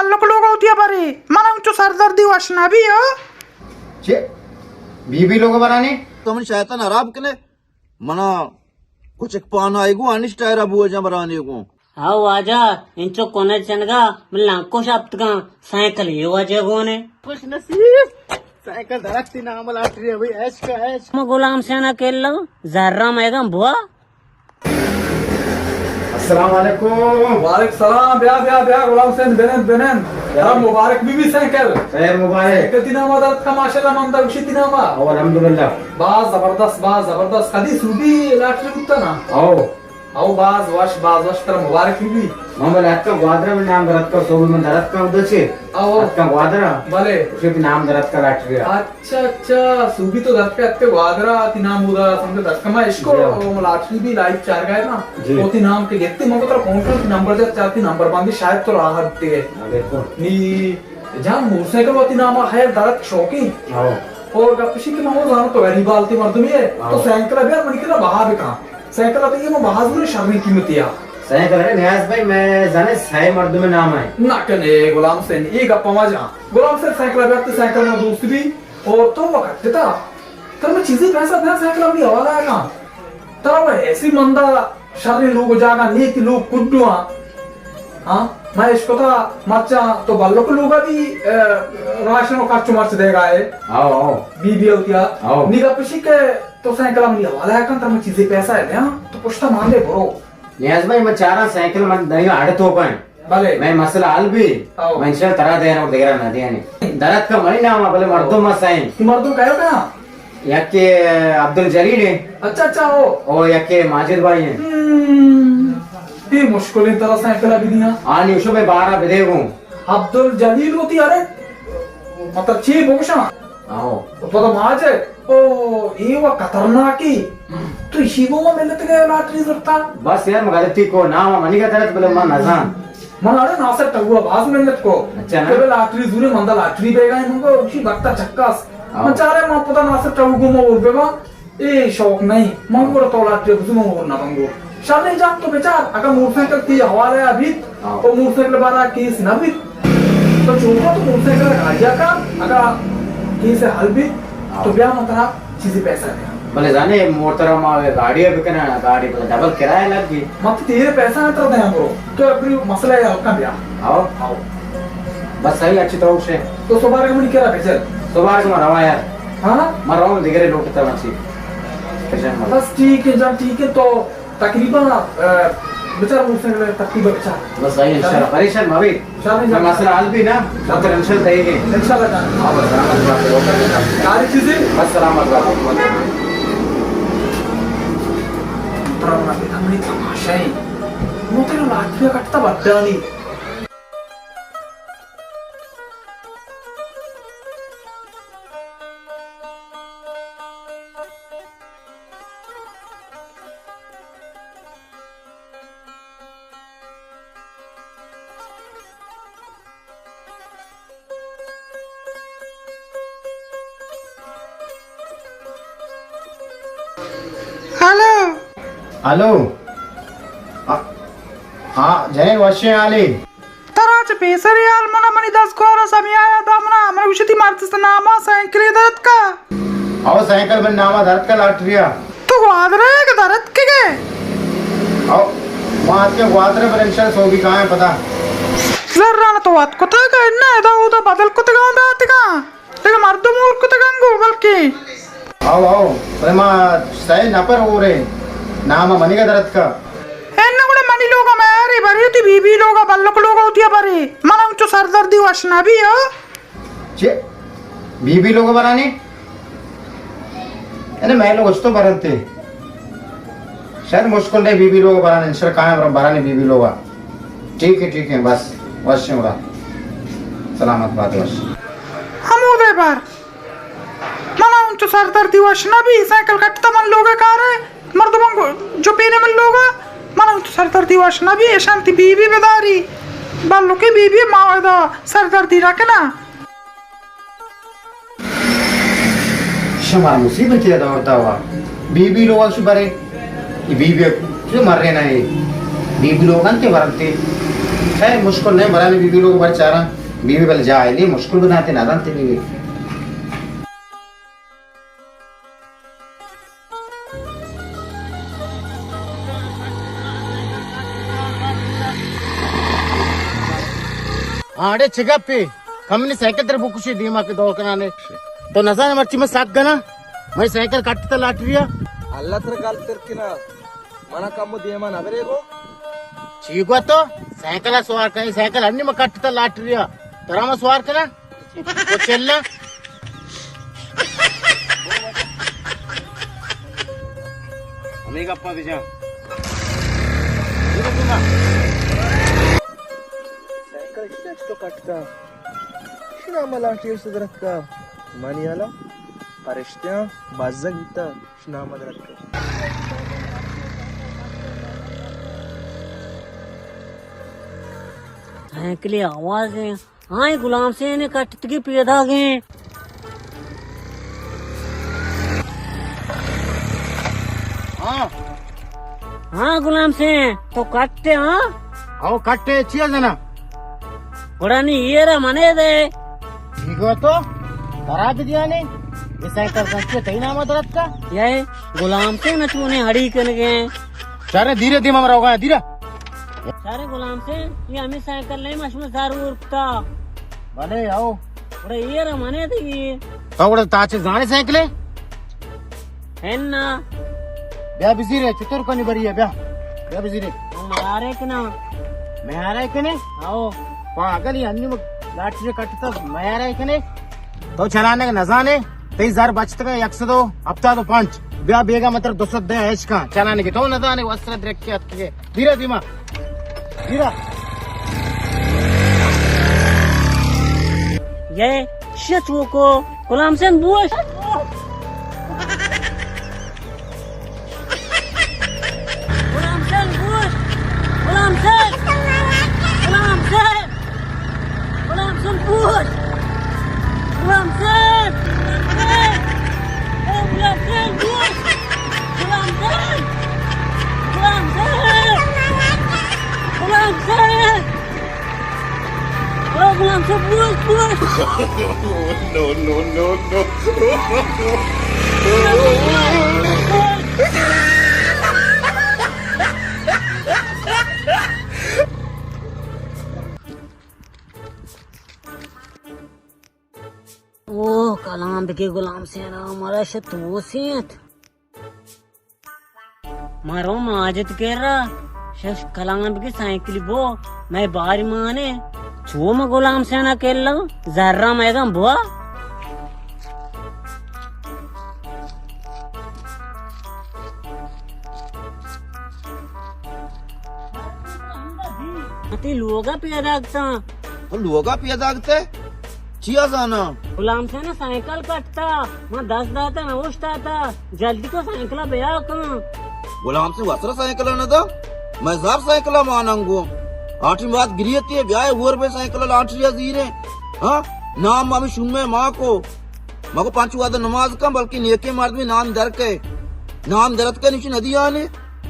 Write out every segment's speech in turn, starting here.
ballo loga hotia pare mana uncho sardar di washna bhi ho चे बीबी लोग बनाने Kamu syaitan Arab kene mana kucek pan aigu anis taira buaja barani ko. हाँ वाजा इंचो कोने चनगा मिलांको शब्द का साइकिल ये वाजे गोने खुश नसीब साइकिल धड़कती ना अमल आटरी है भाई ऐश का ऐश मैं गुलाम सेना के लो जर्रा मैगम बुआ अस्सलाम वालेकुम वालेकुम सलाम ब्या ब्या ब्या गुलाम हुसैन बेनन बेनन यार मुबारक बीबी साइकिल खैर मुबारक कितना मदद का माशाल्लाह मंदा उशी मा और अल्हम्दुलिल्लाह बाज जबरदस्त हदीस रूबी लाटरी कुत्ता ना आओ बाज वश तर मुबारक बीबी मोहम्मद अक्का ग्वादरा में नाम दरत का सोबल में दरत का उधर से आओ अक्का ग्वादरा भले उसे भी नाम दरत का लाटरी है अच्छा सूबी तो दरत के अत्ते वादरा तिना मुदा समझे दरत कमा इसको लाटरी भी लाइव चार गए ना जी। तो ती नाम के गेत्ते मगो तर काउंटर नंबर दे चार ती नंबर बांधी शायद तो राहत दे देखो नी जहां मोटरसाइकिल वाती नाम है दरत शौकी आओ और गपशी के नाम जानो तो वेरी बालती मर्दमी है तो साइकिल अभी मन के ना बाहर भी कहां साइकिल तो ये मैं बाहर में शर्मी कीमतिया साइकिल है नियाज भाई मैं जाने साई मर्द में नाम है ना कने गुलाम हुसैन ये गप्पा मजा गुलाम हुसैन साइकिल अभी तो साइकिल में दोस्त भी और तो वक्त देता तर मैं चीजें पैसा साइकिल अपनी हवाला है कहां तर वो ऐसी मंदा शर्मी लोग जागा नीति लोग कुड्डुआ हाँ मैं इसको था मच्चा तो बालों को लोग भी राशन का चुमर्च देगा है आओ बीबी होती है आओ। निगा पशी के तो साइकिल हम हवाला है कंतर में चीजें पैसा है ना तो पुष्टा मान ले ब्रो नियाज भाई मैं चाह रहा साइकिल मन नहीं आड़त हो पाए भले मैं मसला हल भी आओ। मैं इंशाल्लाह तरा देना और देरा ना देने दरत का मनी नाम है भले मर्दों मसाइन मर्दों कहो क्या यके अब्दुल जलील है अच्छा हो और यके माजिद भाई है ये मुश्किल तरह साइकिल अभी दिया आनी उशो में 12 विदेगू अब्दुल जलील होती अरे मतलब ची बोशा आओ तो माज है ओ ये वो खतरनाक ही तो इसी को मैं मिलते गए लॉटरी करता बस यार मैं गलती को नाम मनी का दरत बोले मन नजान मन अरे नासर टगुआ बाज मिलत को अच्छा ना? केवल लॉटरी जूरी मंदा लॉटरी बेगा इनको उसी वक्त चक्कास आओ। मन चारे मां पता नासर टगु मो बोल बेगा ए शौक नहीं मंगो तो लॉटरी बुझ मो बोल ना मंगो शादी जाम तो बेचार अगर मोटरसाइकिल की हवाले अभी आओ। तो मोटरसाइकिल बारा केस ना भी तो चोका तो मोटरसाइकिल गाड़िया का अगर केस हल भी आओ। तो ब्याह मतलब चीजें पैसा दे बोले जाने मोहतरम गाड़ी है बिकना गाड़ी बोले डबल किराया लग गई मत तेरे पैसा ना तो दे ब्रो तो अपनी मसला है आपका ब्याह आओ बस सही अच्छी तरह से तो सुबह का मुझे क्या भेजल सुबह को मरवा यार हाँ मरवा दिगरे लोटता मची बस ठीक है जब ठीक है तो तकरीबन बेचारा मोटरसाइकिल तकरीबन बेचारा बस सही इंशाल्लाह परेशान मवी मैं मसला हल भी ना तो टेंशन देंगे इंशाल्लाह जान आओ सलामत बात सारी चीजें बस सलामत बात पुराना भी हमने तमाशा है मोटर लाठिया कटता बद्दा नहीं हेलो हेलो हाँ जय वश्य आली तराच पेसरी यार मना मनी 10 को समय आया था मना हमारे उशती मारते नामा साइकिल दरत का आओ साइकिल बन नामा धरत का लाटरिया तो ग्वादरा है कि दरत के गए आओ वहाँ के ग्वादरे पर इंशाल्लाह सोगी कहाँ है पता जर्रा ना तो बात को तो कहना है तो उधर बदल को तो गाँव दाते का लेकिन मर्दों मूर्ख को तो गंगो बल्कि आओ प्रेमा सही न पर हो रहे नामा मनी का दरत का एन्ना కూడా మనీ లోగ మారి బరియుతి బీబీ లోగ బల్లక లోగ అవుతియా బరి మనం చో సర్దార్ది వష్నా బి हो चे बीबी लोग बनाने अरे मैं लोग उसको बनते शायद मुश्किल नहीं बीबी लोग बनाने इंशाल्लाह कहाँ है बनाने बीबी लोग ठीक है बस वश्य उड़ा सलामत बात वश्य हम उदे बार మనం చో సర్దార్ది వష్నా బి సైకిల్ కట్టతా మన లోగ కారే मर्दों जो पीने में लोग మనం చో సర్దార్ది వష్నా బి శాంతి బీబీ బదారి బల్లుకి బీబీ మావదా సర్దార్ది రకనా शमार मुसीबत क्या दौड़ता हुआ बीबी लोग शुभरे बीबी जो मर रहे ना बीबी लोग अंते भरते खैर मुश्किल नहीं बरानी बीबी लोग बर चारा बीबी बल जा आईली मुश्किल बनाते ना जानते बीबी आड़े चिगप्पी कमनी साइकिल तेरे बुकुशी दीमा के दौड़ कराने तो नजाने मर्ची में साग गना मैं साइकिल काटता लाट रिया ಅಲ್ಲ ತರ ಕಾಲ್ ತಿರ್ಕಿನ ಮನ ಕಮ್ಮು ದೇಮ ನವರೇಗೋ चीगो तो साइकिल सवार कहीं साइकिल अन्य में काटता लाट रिया तोरा में सवार करा वो चलना अमेगा दिशा ಸೈಕಲ್ ಇಷ್ಟು ಕಟ್ಟ ಶಿನಾಮಲ ತೀರ್ಸದ್ರಕ್ಕ ಮನಿಯಲ್ಲ ಪರಿಷ್ಠ ಬಜ್ಜಗಿತ್ತ ಶಿನಾಮದ್ರಕ್ಕ साइकिल आवाज है हाँ ये गुलाम से ने कट के पैदा गए हाँ हाँ गुलाम से तो कटते हाँ आओ काटे चिया जना बड़ा नहीं ये रहा मने दे चीगो तो करा भी दिया नहीं ये साइकिल कच्चे कहीं ना मदरत का ये गुलाम से नचुने हड़ी कर गए चारे धीरे धीरे मरा होगा धीरे सारे गुलाम से ये हमें साइकिल नहीं मशहूर जरूर था भले आओ बड़ा ये रहा मने दे थोड़ा ताचे जाने साइकिल है ना ब्याह बिजी रे चित्तूर को नहीं भरी है ब्याह बिजी रे मारे के ना मैं आ रहा है कि नहीं आओ पागल ही अन्य लाठी से कटता मैं आ रहा है कि नहीं तो चलाने का नजाने 23,000 बचते गए 102 हफ्ता तो 5 ब्याह बेगा मतलब 200 दे ऐश का चलाने के तो नजाने वस्त्र देख के अटके धीरे धीमा धीरे ये शचू को गुलाम से बुश गुलाम से बुश गुलाम से गुलाम से गुलाम से बुश गुलाम से गुलाम से बुश गुलाम से गुलाम से गुलाम से गुलाम से बुश बुश ओ कलाम के गुलाम से ना हमारा शतोसियत मारो माजत कह रहा शश कलाम की साइकिल बो मैं बारी माने छो में गुलाम से ना कह लो जर्रा मैगा बुआ अति लोगा पैदा था तो लोगा पैदा आगते चिया जाना गुलाम से ना साइकिल कटता मैं 10 दाता मैं उठता था जल्दी को साइकिल भैया कहाँ गुलाम से वस्त्र साइकिल ना था मैं जार साइकिल मानंगो आठी बात गिरियती है ब्याह वो रुपए साइकिल लाठरिया जीरे हाँ नाम मामी सुन में माँ को माँ को 5 वादा नमाज का बल्कि नेके मर्द में नाम दर के नाम दरत के नीचे नदी आने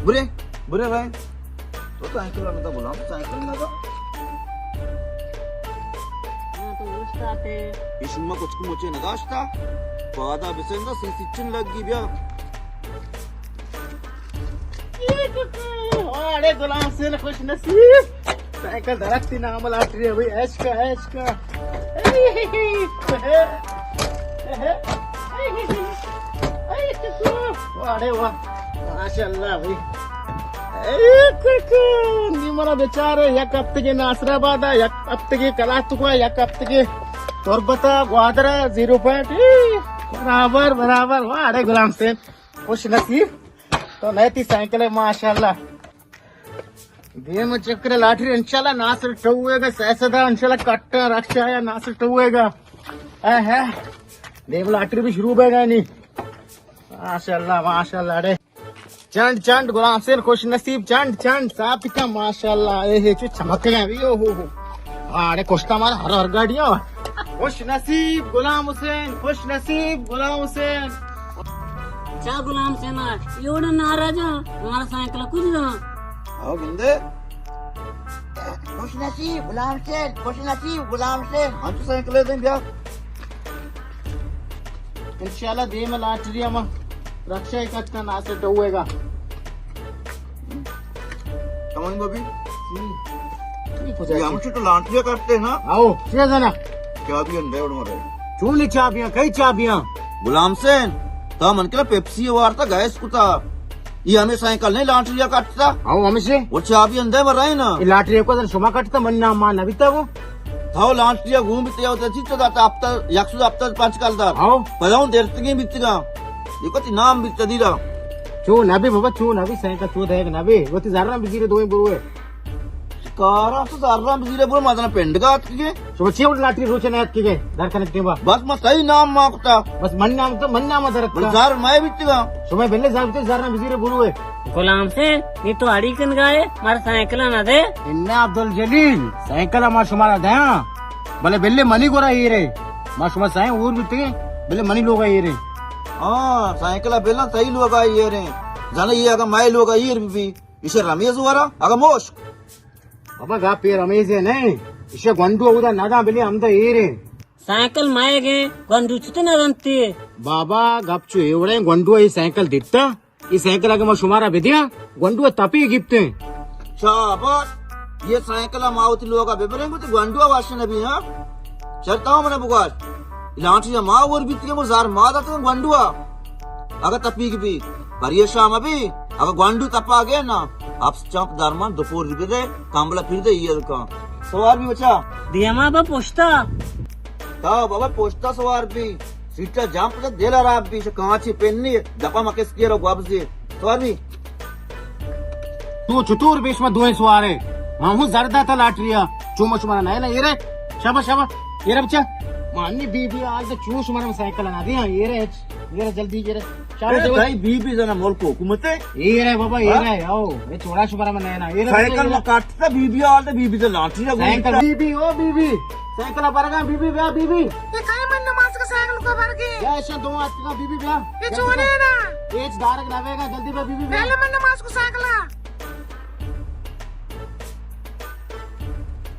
बुरे बुरे भाई तो साइकिल ना था गुलाम साइकिल ना था तो उठता थे इशुमा कुछ को मुझे नदाश्ता पादा बिसेंदा सिंचिन लग गई ब्याह अरे गुलाम से खुश नसीब साइकिल धड़कती ना अमल आट रही है भाई ऐश का अरे वाह माशाल्लाह भाई निमरा बेचारे एक हफ्ते के नासराबाद एक हफ्ते के कलातुका एक हफ्ते के तोरबता ग्वादरा 0 पॉइंट बराबर बराबर वाह अरे गुलाम से खुश नसीब तो नई थी साइकिल है माशाल्लाह देह में चक्कर लाठी इंशाल्लाह नासर टहुएगा सैसदा इंशाल्लाह कट्टा रक्षा या नासर टहुएगा है देव लाठी भी शुरू होगा नहीं माशाल्लाह अरे चंड चंड गुलाम से खुश नसीब चंड चंड साफ इतना माशाल्लाह ये चमक गया भी ओ हो अरे कोष्टा मारा हर हर गाड़ियां खुश नसीब गुलाम हुसैन खुश नसीब गुलाम हुसैन चा गुलाम से ना एवढं नाराज हमारा सायकल कुछ ना आओ गिंदे खुश नसीब गुलाम से खुश नसीब गुलाम से हम तो साइकिल दे भैया इंशाल्लाह दे में लाटरी में रक्षा इकट्ठ का ना से डुएगा कमन बबी ठीक हो ये जाए हम तो लांटिया करते हैं ना आओ क्या जाना क्या भी अंदर उड़ मरे चून ली चाबियां कई चाबियां गुलाम सेन तो मन के पेप्सी वार्ता गैस कुता ये हमें साइकिल नहीं लांटिया काटता आओ हमसे वो चाबी अंदर मर रहे ना ये लाटरी को शुमा कटता मन ना मान अभी तक वो थाओ लांटिया घूमते होते चित्त दाता हफ्ता यक्सु हफ्ता पांच काल दा आओ पजाऊं देर तक बितगा ये कोती नाम बित दीरा चून अभी बाबा चून अभी साइकिल चूत है ना अभी वो तो जरा बिजी दो बुरुए कारा तो सारा बिजली बुर मादना पेंड का के शुभ छे लाटरी रोचन है के दर कनेक्ट बा बस मैं सही नाम मांगता बस मन नाम दरत का बलजार मैं बितगा सुबह बेले जाते जरा बिजी बुरुए गुलाम से ये तो आड़ी कन गाए मारा साइकिल ना दे इन्ना अब्दुल जलील साइकिल हमारा शुमारा दया भले बेले मनी गोरा ये रे मां शुमा साए और बिते बेले मनी लोग ये रे हाँ साइकिल बेला सही लोग आई ये रे जाने ये अगर मैं लोग आई भी इसे रमेश वाला अगर मोश बाबा गा पे रमेश है नहीं इसे गंडू उदा नादा बेले हम तो ये रे साइकिल माएगे गंडुचते ना रंती बाबा गपचू एवढे गंडू ही साइकिल दिता ये साइकिल आगे मैं शुमारा बेदिया गंडू तपी गिफ्ते शाबाश ये साइकिल मावती लोग का बेबरे में तो गंडुआ वाशन भी हां चलता हूं मैंने बुगार लांटी मां और बीत के जार मादा तो गंडुआ अगर तपी की भी पर ये शाम अभी अगर गंडू तपा गया ना आप चंप दरमान दोपहर रिपे दे कांबला फिर दे ये का सवार भी बचा दिया मां बा पोछता ता बाबा पोस्टा सवार भी सीटा जंप दे देला राब भी से कांची पेन्नी दपा मकेस के रो वापस दे सवार भी तू चतुर बीच में दुए सवारे मामू जरदा था लाटरिया चूमा शुमारा ना ये रे शाबाश शाबाश ये रे बच्चा मानी बीबी आज तो चू शुमारा में साइकिल ना दिया ये रे जल्दी ये रे शाबाश भाई बीबी जना मोल को हुकूमते ये रे बाबा ये रे आओ ये छोड़ा शुमारा में ना ये रे साइकिल में काटता बीबी आल तो बीबी तो लाठी ना साइकिल बीबी ओ बीबी साइकिल परगा बीबी ब्याह बीबी ये काय मन नमाज का साइकिल को भर के या ऐसा दो हाथ का बीबी ब्याह ये चोने ना एज दारक लावेगा जल्दी बा बीबी ब्याह पहले मन नमाज को साइकिल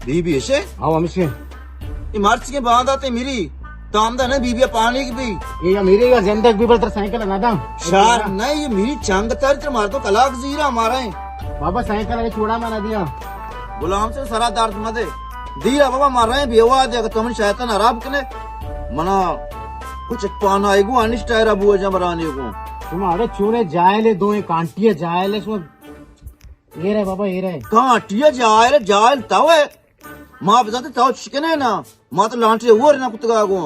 बीबी ऐसे आओ हमसे ये मार्च के बाद आते मेरी तो आमदा ना बीबी पानी की भी ये मेरे का जिंदगी भी बलतर साइकिल ना दाम शार नहीं ये मेरी चंग तर मार तो कलाक जीरा हमारा है बाबा साइकिल आगे छोड़ा मैं ना दिया गुलाम से सरा दर्द मदे दिया बाबा मार रहे हैं बेवा दे अगर तुम शैतान अरब कने मना कुछ पाना आएगो अनिश टायर अब हुआ जमराने को तुम्हारे चूने जायले दो कांटिया जायले सो ये रे बाबा ये रे कांटिया जायल तवे मां बताते ताव चिकन है ना मां तो लांटी और ना कुत्ता गो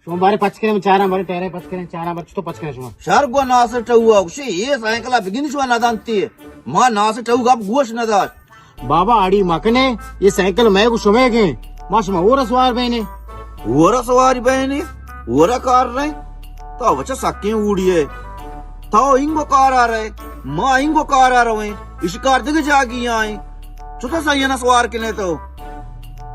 सोमवार पचके में चारा बारे तेरे पचके चारा बच तो पचके सुनो शार गो ना से टहुआ उसे ये साइकिल बिगिन छुआ ना दानती मां ना से टहु गप गोश ना दास बाबा आड़ी मकने ये साइकिल मैं को सुमे के मां सुमा और सवार बहने ओरा सवारी बहनी ओरा कार रहे तो बच्चा सके उड़िए ताओ इंगो कार आ रहे मां इंगो कार आ रहे इस कार दिख जागी आई छोटा सा ये ना सवार के ने तो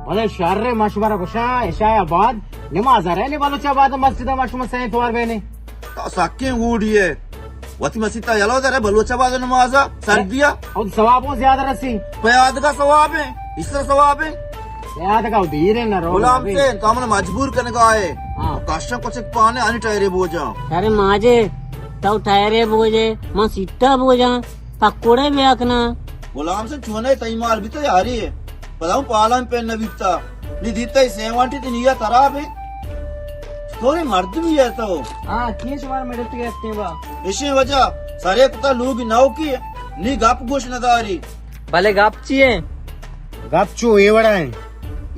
भले शहर रे मशवरा कुशा ऐशा आबाद नमाज आ रहे ने बालो चाबाद मस्जिद मशमा सही सवार बहने तो सके उड़िए वती मसीता चलो दे बलूचा बाद नमाजा सर्दिया और सवाबों ज्यादा रसी प्याद का सवाब है इसका सवाब है याद का धीरे न रो गुलाम से तो हमने मजबूर करने का आए हाँ। कष्ट को सिर्फ पाने आने टायरे बोझा अरे माजे तव टायरे बोझे मां सीटा बोझा पकोड़े भी आखना गुलाम से चुने तई माल भी तो यारी है पता हूँ पालन पे न बिकता नहीं दीता ही सेवांटी तो निया तराब है थोड़ी मर्द भी है तो हां किए सुमार मेरे तो कहते बा इसी वजह सारे कुत्ता लोग नाव की नी गप गोश नदारी भले गापची है गपचू ये बड़ा है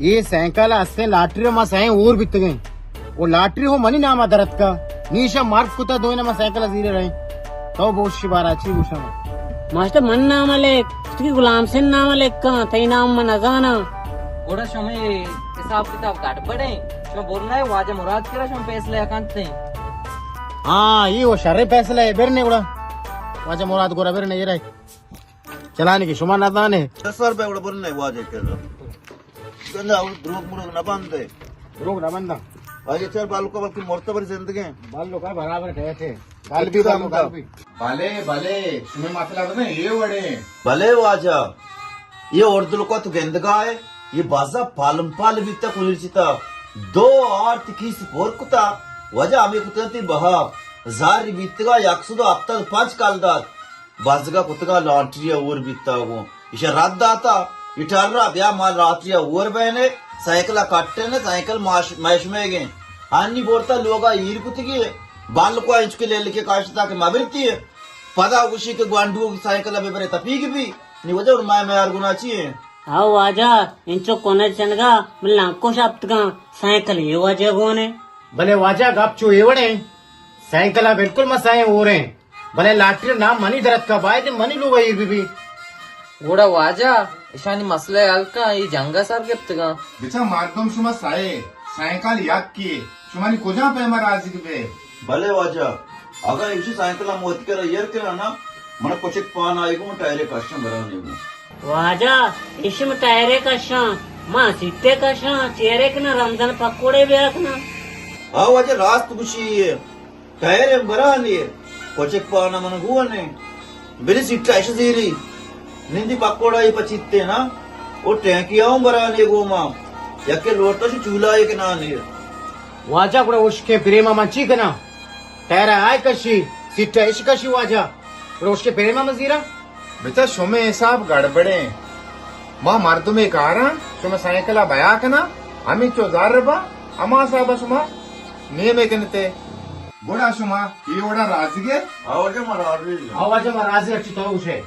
ये साइकिल हंसते लाटरी में सही और बीत गए वो लाटरी हो मनी नाम दरत का नीशा मार्ग कुत्ता दो ना साइकिल जीरे रहे तो बहुत सी बार अच्छी गुस्सा मास्टर मन नाम लेक उसकी गुलाम से नाम लेक का तई नाम मन अजाना ओड़ा समय हिसाब किताब काट पड़े शो बोलना है वाजे मुराद करा शो फैसले अकांत नहीं हाँ ये वो शर्रे फैसला है बेरने उड़ा वाजा मुराद गोरा बेरने ये रहे चलाने की शुमा ना दाने 10 रुपए उड़ बरने वाजे कर गंदा द्रोग मुरोग न बंदे रोक ना बंदा आगे चल बालू का बल्कि मोर्तबर जिंदगी बाल लोग बराबर गए थे गाल भी भले भले तुम्हें मतलब ना ये वड़े भले वाजा ये ordulo ko tu gendga है ये बाजा पालम पाल बिता कुलिरचिता 2 आर्थ की स्पोर कुता वजह आम्ही कुतती बहा जार बितगा याकसुदो आपता 5 कालदात बाजगा कुतगा लॉन्ट्रिया और बिता गो इशा रात दाता इटालरा ब्या माल रात्रिया और बहने साइकिल कट्टे ने साइकिल मैश में गए अन्नी बोलता लोगा ईर कुतगी बाल को इंच के ले लेके काशता के माबिरती है पदा उसी के ग्वांडू की साइकिल बेबरे तपीग भी नी वजह और मैं arguna चाहिए हाँ वाजा इंचो कोने चनगा मिलना को शाप्तगा साइकिल ये वाजा गोने भले वाजा गपचू एवड़े साइकिल बिल्कुल मसाए हो रहे भले लाटरी नाम मनी दरत का बाय मनी लोग बीबी కూడా వాజా ఇషాని మసలే అల్క ఈ జంగా సార్ చెప్తగా बिचा मार्गम शुमा साये सायकाल याक किए शुमानी कोजा पे हमारा आज के भले वाजा अगर इसी सायकल मोत कर ईयर के ना मन कोचिक पान आएगो टायरे कष्टम बराने गो वाजा इशम टायरे कशा मां सिट्टे कशा चेहरे के ना रमजान पकोड़े बेखना हाँ वाजा रास्त खुशी है टायरे बराने कोचिक पान मन गुने बिरी सिट्टा ऐसे सीरी निंदी पकोड़ा ये पचित्ते ना वो टैंकियां बराने गो मां यके लोटा से चूल्हा एक ना ने वाजा ಕೂಡ उसके प्रेमा मंची कना टायरा आय कशी सीट ऐश कशी वाजा और उसके प्रेमा मजीरा बेटा शुमे हिसाब गड़बड़े मां मर्द में कारा शुमे सायकल बया कना हमें 4000 रुपया अमा साहब शुमा नियम कनते गोड़ा शुमा ये ओड़ा राजगे और के मराठी आवाज में राजी अच्छी तो उसे